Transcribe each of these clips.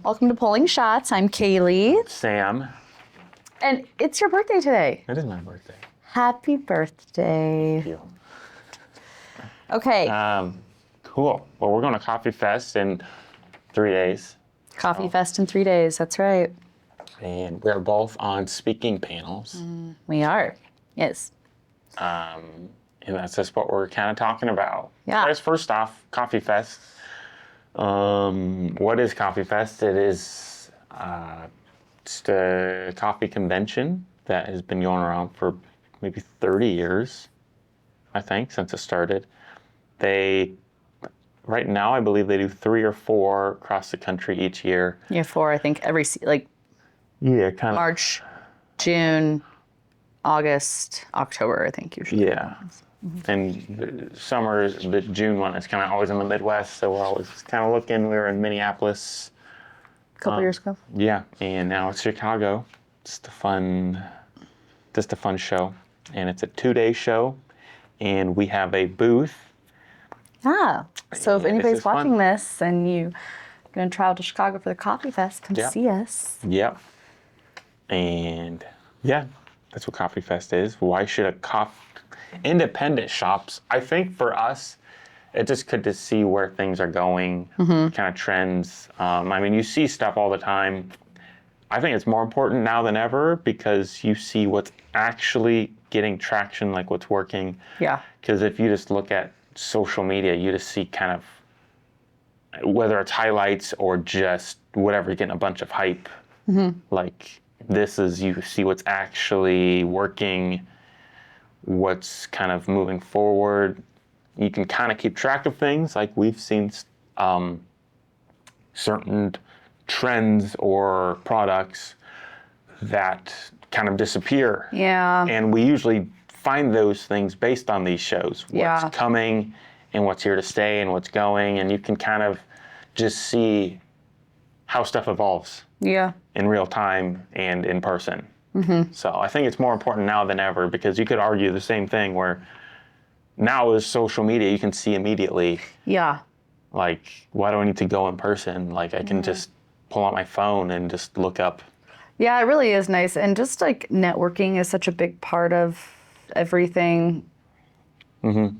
Welcome to Pulling Shots. I'm Kaylee. Sam. And it's your birthday today. It is my birthday. Happy birthday. Thank you. Okay. Cool. Well, we're going to Coffee Fest in 3 days. Coffee Fest in 3 days. That's right. And we're both on speaking panels. We are. Yes. And that's just what we're kind of talking about. Yeah. Guys, first off, Coffee Fest. What is Coffee Fest? It is just a coffee convention that has been going around for maybe 30 years, I think, since it started. Right now, I believe they do 3 or 4 across the country each year. Yeah, 4, I think, every, Yeah, kind of. March, June, August, October, I think, usually. Yeah. And the summer, the June one is kind of always in the Midwest, so we're always kind of looking. We were in Minneapolis A couple years ago. Yeah, and now it's Chicago. Just a fun show, and it's a 2-day show, and we have a booth. Yeah. So if Yeah, anybody's this is watching fun. this and you're going to travel to Chicago for the Coffee Fest, come Yeah. see us. Yep. And yeah, that's what Coffee Fest is. Why should independent shops? I think for us, it's just good to see where things are going, kind of trends. I mean, you see stuff all the time. I think it's more important now than ever because you see what's actually getting traction, like what's working. Yeah. Because if you just look at social media, you just see kind of whether it's highlights or just whatever, you're getting a bunch of hype. Like you see what's actually working, what's kind of moving forward. You can kind of keep track of things. Like we've seen certain trends or products that kind of disappear. Yeah. And we usually find those things based on these shows. What's Yeah. coming and what's here to stay and what's going. And you can kind of just see how stuff evolves Yeah. in real time and in person. So I think it's more important now than ever because you could argue the same thing where now with social media, you can see immediately, Yeah. like, why do I need to go in person? Like I can just pull out my phone and just look up. Yeah, it really is nice. And just like networking is such a big part of everything. And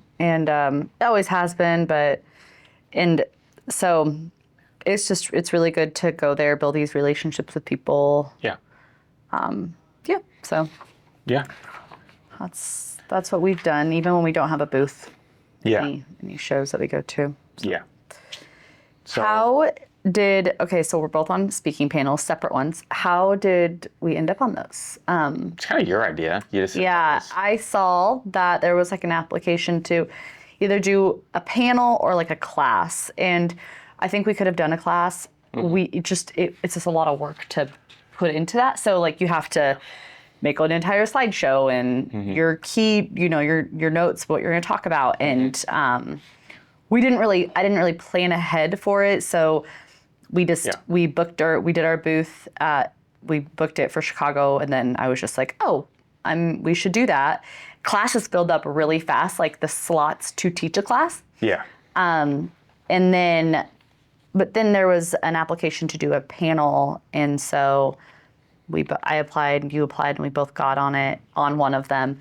it always has been, and so it's really good to go there, build these relationships with people. Yeah. Yeah, so Yeah. that's what we've done, even when we don't have a booth. Yeah. Any shows that we go to. Yeah. So So we're both on speaking panels, separate ones. How did we end up on those? it's kind of your idea. You just Yeah, I saw that there was like an application to either do a panel or like a class. And I think we could have done a class. It's just a lot of work to put into that. So like you have to make an entire slideshow and your key, your notes, what you're going to talk about. And I didn't really plan ahead for it. So we did our booth we booked it for Chicago, and then I was just like, we should do that. Classes filled up really fast, like the slots to teach a class. Yeah. But then there was an application to do a panel, and so I applied, you applied, and we both got on one of them.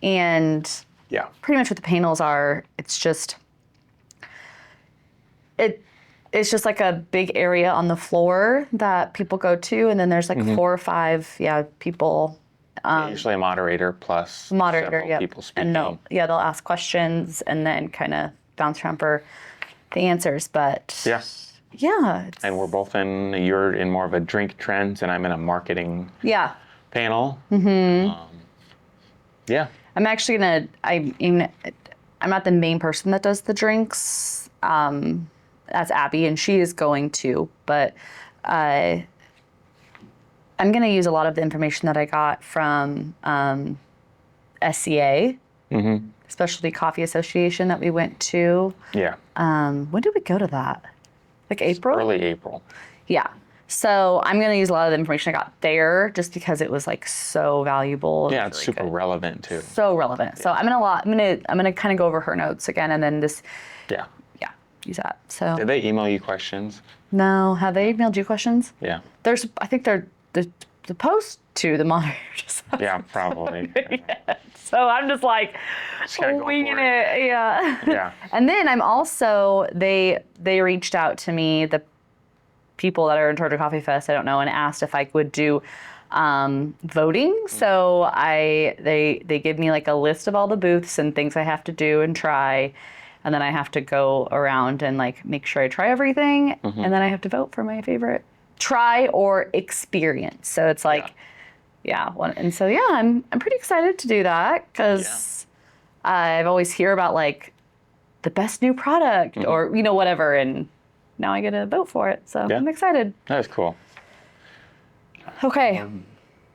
And Yeah. pretty much what the panels are, it's just like a big area on the floor that people go to, and then there's like 4 or 5 people. Usually a moderator plus several Yep. people speaking. And they'll ask questions and then kind of bounce around for the answers. But Yeah. it's, And you're in more of a drink trends, and I'm in a marketing yeah. panel. Yeah. I'm actually I'm not the main person that does the drinks. That's Abby, and she is going to, but I'm going to use a lot of the information that I got from SCA, Specialty Coffee Association, that we went to. Yeah. When did we go to that? Like April? Early April. Yeah. So I'm going to use a lot of the information I got there just because it was like so valuable. Yeah, it's super relevant too. So relevant. So I'm going to kind of go over her notes again, and then this. Yeah. Yeah. use that. So Did they email you questions? no, have they emailed you questions? Yeah. I think they're supposed to, the moderators. Yeah, probably. Yeah. So I'm just like gotta go winging for it. Yeah. Yeah. And then I'm also they reached out to me, the people that are in charge of Coffee Fest, I don't know, and asked if I would do voting. So they give me like a list of all the booths and things I have to do and try. And then I have to go around and like make sure I try everything. And then I have to vote for my favorite try or experience. So it's like, and so I'm pretty excited to do that because I've always hear about like the best new product or whatever, and now I get to vote for it. So I'm excited. That's cool. Okay.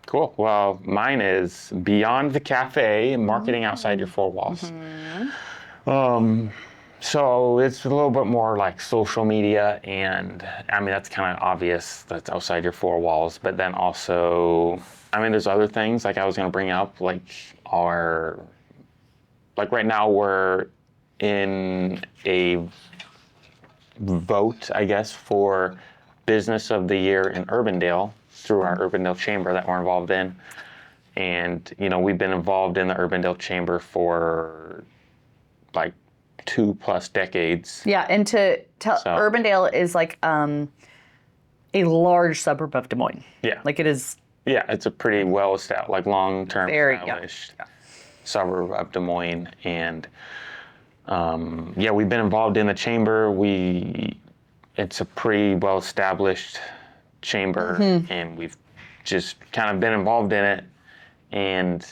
Cool. Well, mine is Beyond the Cafe, marketing outside your four walls. So it's a little bit more like social media, and I mean, that's kind of obvious, that's outside your four walls, but then also, I mean, there's other things like I was going to bring up, like right now we're in a vote, I guess, for Business of the Year in Urbandale through our Urbandale Chamber that we're involved in. And, we've been involved in the Urbandale Chamber for like 2+ decades. Yeah, and to tell, Urbandale is like a large suburb of Des Moines. Yeah. Like it is. Yeah, it's a pretty well established, like long-term established Yeah. suburb of Des Moines. And we've been involved in the chamber. It's a pretty well established chamber, and we've just kind of been involved in it. And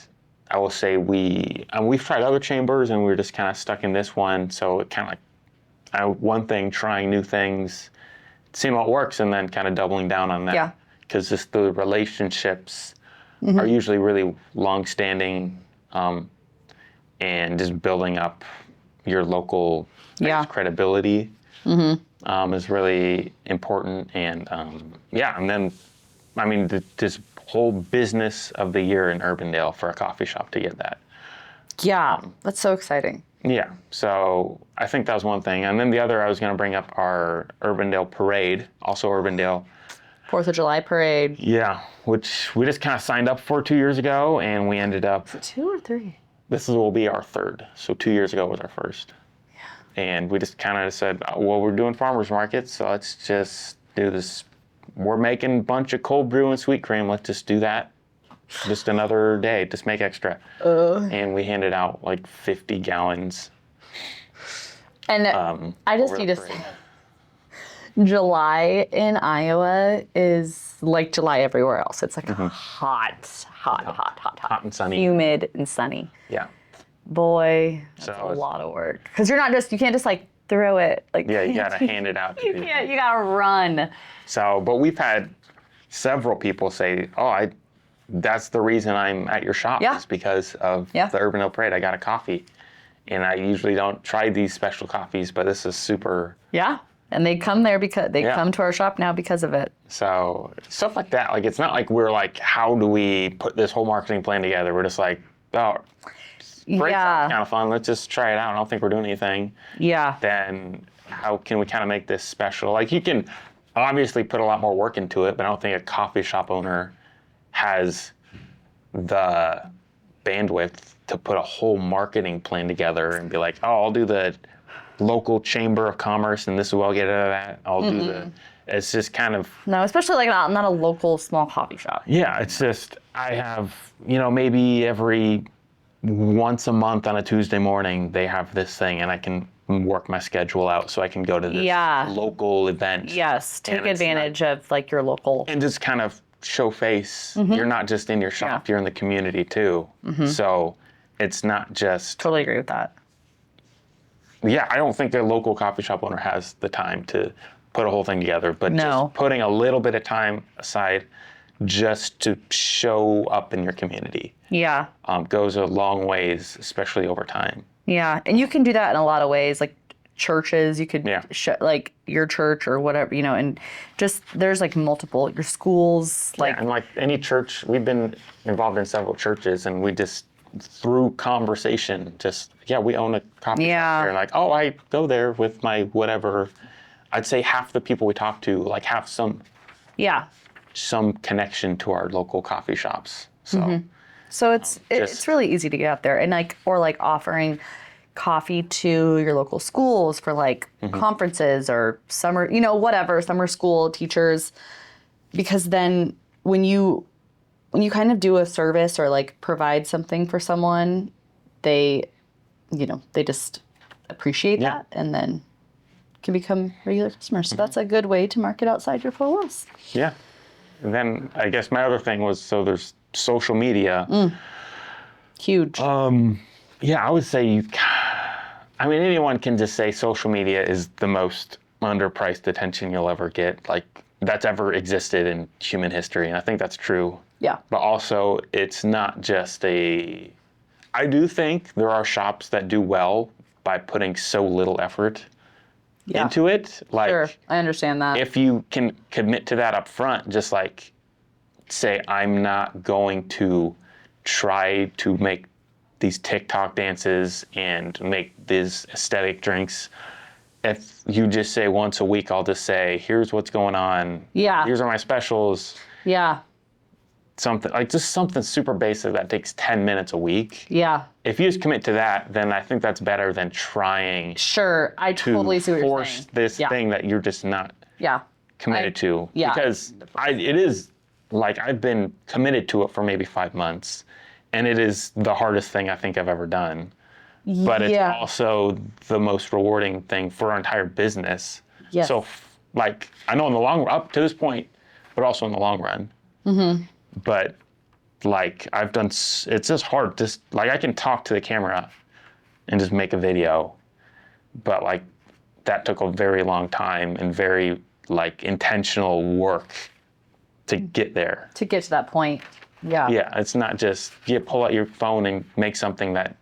I will say we've tried other chambers, and we're just kind of stuck in this one. So it kind of like one thing, trying new things, seeing what works, and then kind of doubling down on that. Yeah. Because just the relationships are usually really long-standing, and just building up your local credibility is really important. And and then, I mean, this whole Business of the Year in Urbandale for a coffee shop to get that. Yeah, that's so exciting. Yeah, so I think that was one thing. And then the other, I was going to bring up our Urbandale Parade, also Urbandale. 4th of July parade. Yeah, which we just kind of signed up for 2 years ago, and we ended up... 2 or 3? This will be our third. So 2 years ago was our first. Yeah. And we just kind of said, well, we're doing farmers markets, so let's just do this. We're making a bunch of cold brew and sweet cream. Let's just do that. Just another day. Just make extra. And we handed out like 50 gallons. And I just need to say, July in Iowa is like July everywhere else. It's like hot and sunny. Humid and sunny. Yeah. Boy, that's a lot of work. Because you can't just like throw it. Like, yeah, you gotta hand it out to people. You gotta run. So, but we've had several people say, that's the reason I'm at your shop, is because of the Urbandale Parade. I got a coffee. And I usually don't try these special coffees, but this is super. Yeah. And they come there because they come to our shop now because of it. So stuff like that. Like, it's not like we're like, how do we put this whole marketing plan together? We're just like, great, sounds kind of fun. Let's just try it out. I don't think we're doing anything. Yeah. Then how can we kind of make this special? Like, you can obviously put a lot more work into it, but I don't think a coffee shop owner has the bandwidth to put a whole marketing plan together and be like, I'll do the local chamber of commerce and this is what I'll get out of that. I'll do it's just kind of. No, especially like not a local small coffee shop. Yeah, it's just, I have, maybe every once a month on a Tuesday morning, they have this thing and I can work my schedule out so I can go to this local event. Yes, take advantage of like your local. And just kind of show face. You're not just in your shop, you're in the community too. So it's not just. Totally agree with that. Yeah, I don't think a local coffee shop owner has the time to put a whole thing together, but just putting a little bit of time aside just to show up in your community goes a long ways, especially over time. Yeah, and you can do that in a lot of ways, like churches. You could like your church or whatever, and just there's like multiple, your schools. And like any church, we've been involved in several churches, and we just through conversation, just, we own a coffee Yeah. shop here. Like, oh, I go there with my whatever. I'd say half the people we talk to, like, have some Yeah. connection to our local coffee shops. So So it's really easy to get out there and or offering coffee to your local schools for conferences or summer, whatever, summer school teachers, because then when you kind of do a service or provide something for someone, they just appreciate that and then can become regular customers. So that's a good way to market outside your four walls. Yeah. And then I guess my other thing was, so there's social media. Huge. Yeah, I would say anyone can just say social media is the most underpriced attention you'll ever get, that's ever existed in human history. And I think that's true. Yeah. But also, it's not just I do think there are shops that do well by putting so little effort into it. Sure, I understand that. If you can commit to that up front, just say, I'm not going to try to make these TikTok dances and make these aesthetic drinks. If you just say once a week, I'll just say, here's what's going on. Yeah. Here's are my specials. Yeah. Something just something super basic that takes 10 minutes a week. Yeah. If you just commit to that, then I think that's better than trying Sure, I totally see what you're saying. force this thing that you're just not committed to. Yeah. Because it is I've been committed to it for maybe 5 months, and it is the hardest thing I think I've ever done. But it's also the most rewarding thing for our entire business. Yes. So I know in the long run, up to this point, but also in the long run. Mm-hmm. But I've done, it's just hard. Just I can talk to the camera and just make a video, but that took a very long time and very intentional work to get there. To get to that point. Yeah. Yeah, it's not just pull out your phone and make something that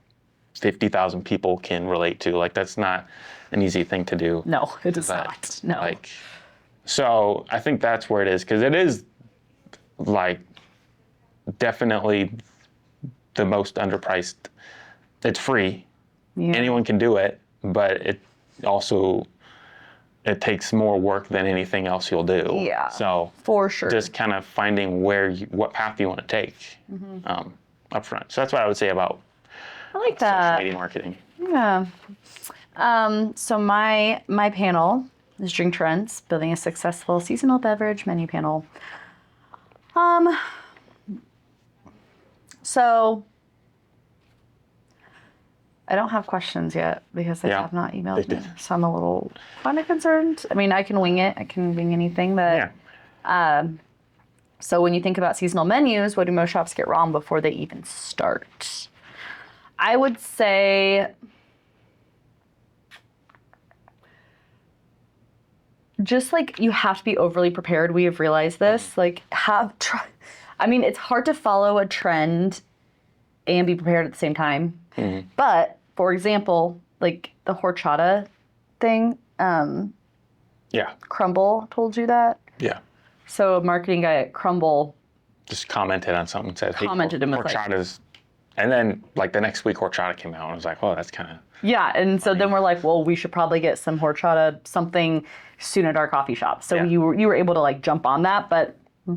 50,000 people can relate to. That's not an easy thing to do. No, it is not. No. So I think that's where it is, because it is definitely the most underpriced. It's free. Yeah. Anyone can do it, but it also takes more work than anything else you'll do. Yeah. So for sure. Just kind of finding what path you want to take up front. So that's what I would say about that. Social media marketing. Yeah. So my panel is Drink Trends, Building a Successful Seasonal Beverage Menu Panel. So I don't have questions yet because they have not emailed me. So I'm a little kind of concerned. I mean, I can wing it. I can wing anything, but so when you think about seasonal menus, what do most shops get wrong before they even start? I would say just you have to be overly prepared. We have realized this. It's hard to follow a trend and be prepared at the same time. Mm-hmm. But for example, the horchata thing, Crumble told you that. Yeah. So a marketing guy at Crumble just commented on something, said, hey, horchata's, and then the next week horchata came out and I was like, oh, that's kind of. Yeah, and so then we're like, well, we should probably get some horchata something soon at our coffee shop. So you were able to jump on that, but a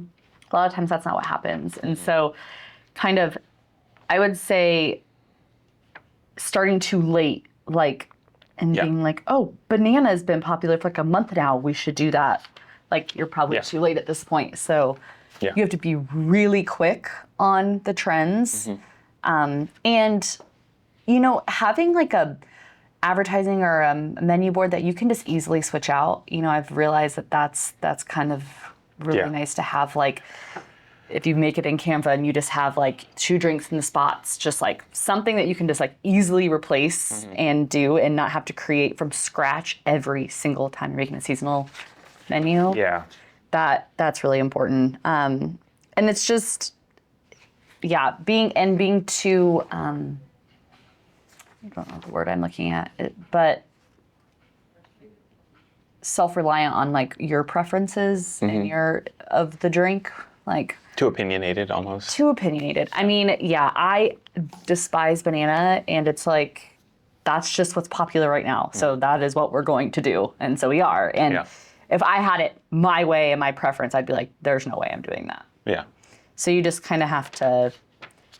lot of times that's not what happens. And so kind of, I would say starting too late, being oh, banana has been popular for a month now, we should do that. You're probably too late at this point. So you have to be really quick on the trends. Mm-hmm. And, having a advertising or a menu board that you can just easily switch out. I've realized that's kind of really nice to have. If you make it in Canva and you just have 2 drinks in the spots, just something that you can just easily replace and do and not have to create from scratch every single time you're making a seasonal menu. Yeah. That's really important. And it's just, being too, I don't know the word I'm looking at, but self-reliant on your preferences and of the drink. Like, Too opinionated almost. too opinionated. I mean, yeah, I despise banana, and it's like, that's just what's popular right now. So that is what we're going to do. And so we are. And Yeah. if I had it my way and my preference, I'd be like, there's no way I'm doing that. Yeah. So you just kind of have to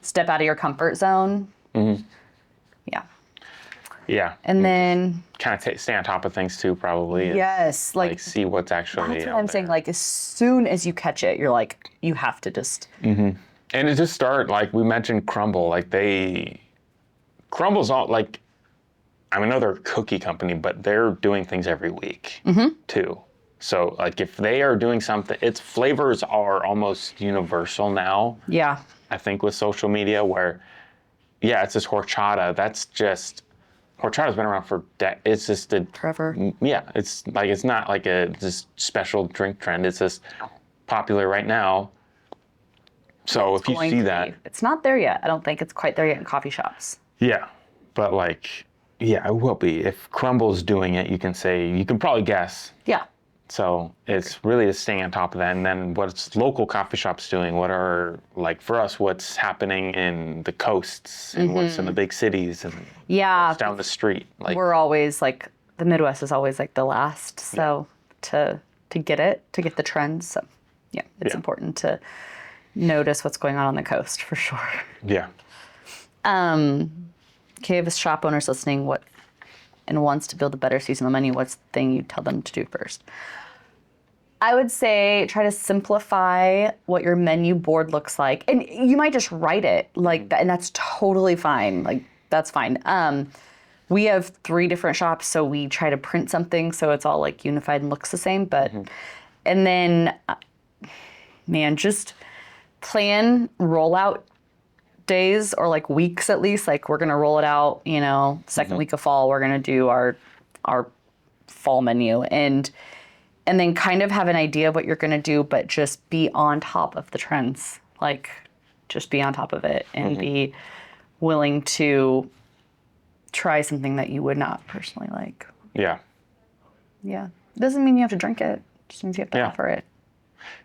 step out of your comfort zone. Yeah. Yeah. And then, Kind of stay on top of things too, probably. yes, like, See what's actually that's what out I'm saying. there. Like, as soon as you catch it, you're like, you have to just, And it just start, like we mentioned, Crumble. Like Crumble's all like, I mean, I know they're a cookie company, but they're doing things every week too. So like if they are doing something, its flavors are almost universal now. yeah. I think with social media where, yeah, it's this horchata. That's just, horchata's been around for it's just a, Forever. yeah, it's like, it's not like a this special drink trend. It's just popular right now. So if you Going see to that, be. It's not there yet. I don't think it's quite there yet in coffee shops. yeah, but like, yeah, it will be. If Crumble's doing it, you can probably guess. Yeah. So it's really just staying on top of that. And then what's local coffee shops doing? What are, like for us, what's happening in the coasts and what's in the big cities and Yeah. what's down the street? Like, We're always like, the Midwest is always like the last. So to get the trends. So yeah, it's Yeah. important to notice what's going on the coast for sure. yeah. Okay, if a shop owner's listening, and wants to build a better seasonal menu, what's the thing you tell them to do first? I would say try to simplify what your menu board looks like. And you might just write it like that, and that's totally fine. Like, that's fine. We have 3 different shops, so we try to print something so it's all like unified and looks the same. But, and then, man, just plan rollout days or like weeks at least. Like, we're gonna roll it out, second week of fall, we're gonna do our fall menu, and then kind of have an idea of what you're gonna do, but just be on top of the trends. Like, just be on top of it and be willing to try something that you would not personally like. Yeah. Yeah. Doesn't mean you have to drink it. Just means you have to Yeah. offer it.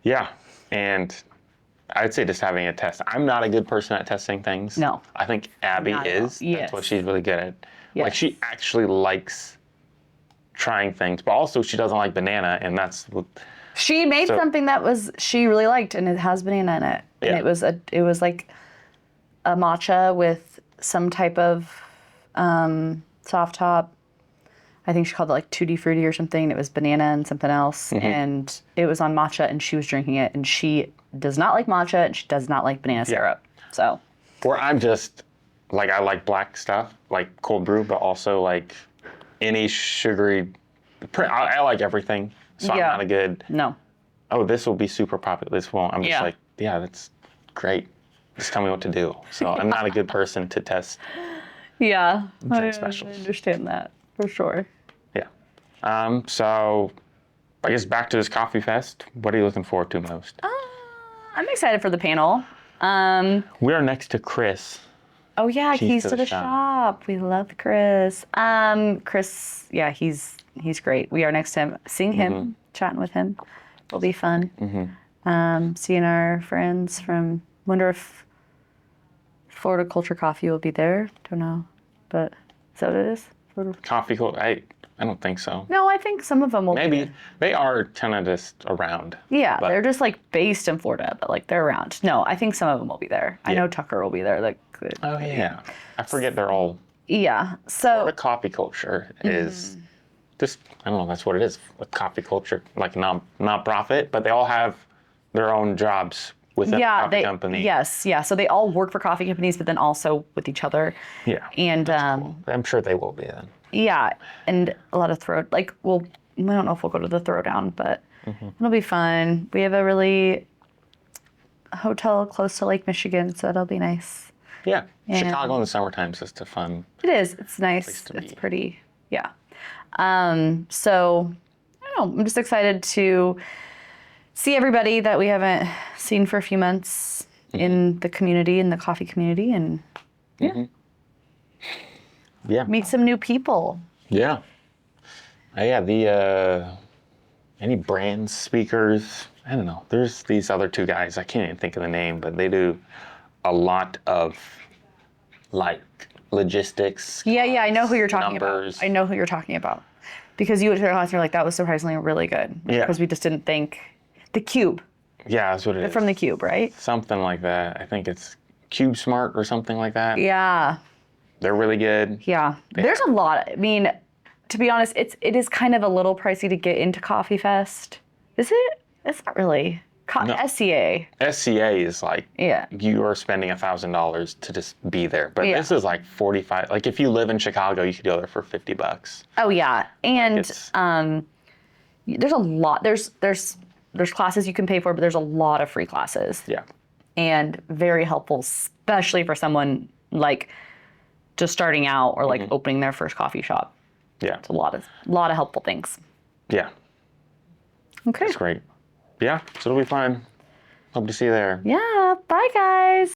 Yeah. And I'd say just having a test. I'm not a good person at testing things. No. I think Abby Not at all. is. Yes. That's what she's really good at. Like, Yes. she actually likes trying things, but also she doesn't like banana, and that's what, She made So- something that she really liked, and it has banana in it. Yeah. And it was like a matcha with some type of soft top. I think she called it like Tutti Frutti or something. It was banana and something else, and it was on matcha, and she was drinking it, and she does not like matcha, and she does not like banana syrup. So, where I'm just, like, I like black stuff, like cold brew, but also like any sugary, I like everything. So Yeah. I'm not a good, no. oh, this will be super popular, this won't. I'm just Yeah. like, yeah, that's great. Just tell me what to do. So I'm not a good person to test. Yeah. Drink specials. I understand that for sure. Yeah. So I guess back to this coffee fest. What are you looking forward to most? I'm excited for the panel. We are next to Chris. Oh yeah, Keys keys to the shop. We love Chris. Chris, yeah, he's great. We are next to him, seeing him, chatting with him. Will be fun. Seeing our friends from. Wonder if Florida Culture Coffee will be there. Don't know, but is that what it is? Florida. Coffee, I don't think so. No, I think some of them will. Maybe Be. they are kind of just around. Yeah, but- they're just like based in Florida, but like they're around. No, I think some of them will be there. I know Tucker will be there. Like. Oh yeah, I forget they're all. Yeah. So. The coffee culture is just, I don't know, that's what it is. With coffee culture, like non-profit, but they all have their own jobs within the coffee company. Yes, yeah. So they all work for coffee companies, but then also with each other. Yeah. And I'm sure they will be then. yeah, and a lot of I don't know if we'll go to the throwdown, but it'll be fun. We have a hotel close to Lake Michigan, so that'll be nice. Yeah. Yeah. Chicago in the summertime is just a fun. It is. It's nice. to It's be. pretty. Yeah. So I don't know. I'm just excited to see everybody that we haven't seen for a few months in the community, in the coffee community, and Yeah. meet some new people. Yeah. Yeah. Any brands, speakers, I don't know. There's these other two guys. I can't even think of the name, but they do a lot of like logistics. Yeah, I know who you're talking numbers. about. I know who you're talking about. Because you went to their class and you're like, that was surprisingly really good. Yeah. Because we just didn't think. The Cube. Yeah, that's what it is. From the Cube, right? Something like that. I think it's Cube Smart or something like that. Yeah. They're really good. Yeah. There's a lot. I mean, to be honest, it is kind of a little pricey to get into Coffee Fest. Is it? It's not really. No. SCA. SCA is like, Yeah. you are spending $1,000 to just be there. But Yeah. this is like 45. Like if you live in Chicago, you could go there for $50. Oh yeah. And it's- there's a lot. There's classes you can pay for, but there's a lot of free classes. Yeah. And very helpful, especially for someone like just starting out or like opening their first coffee shop. Yeah. It's a lot of helpful things. Yeah. Okay. It's great. Yeah. So it'll be fun. Hope to see you there. Yeah. Bye, guys.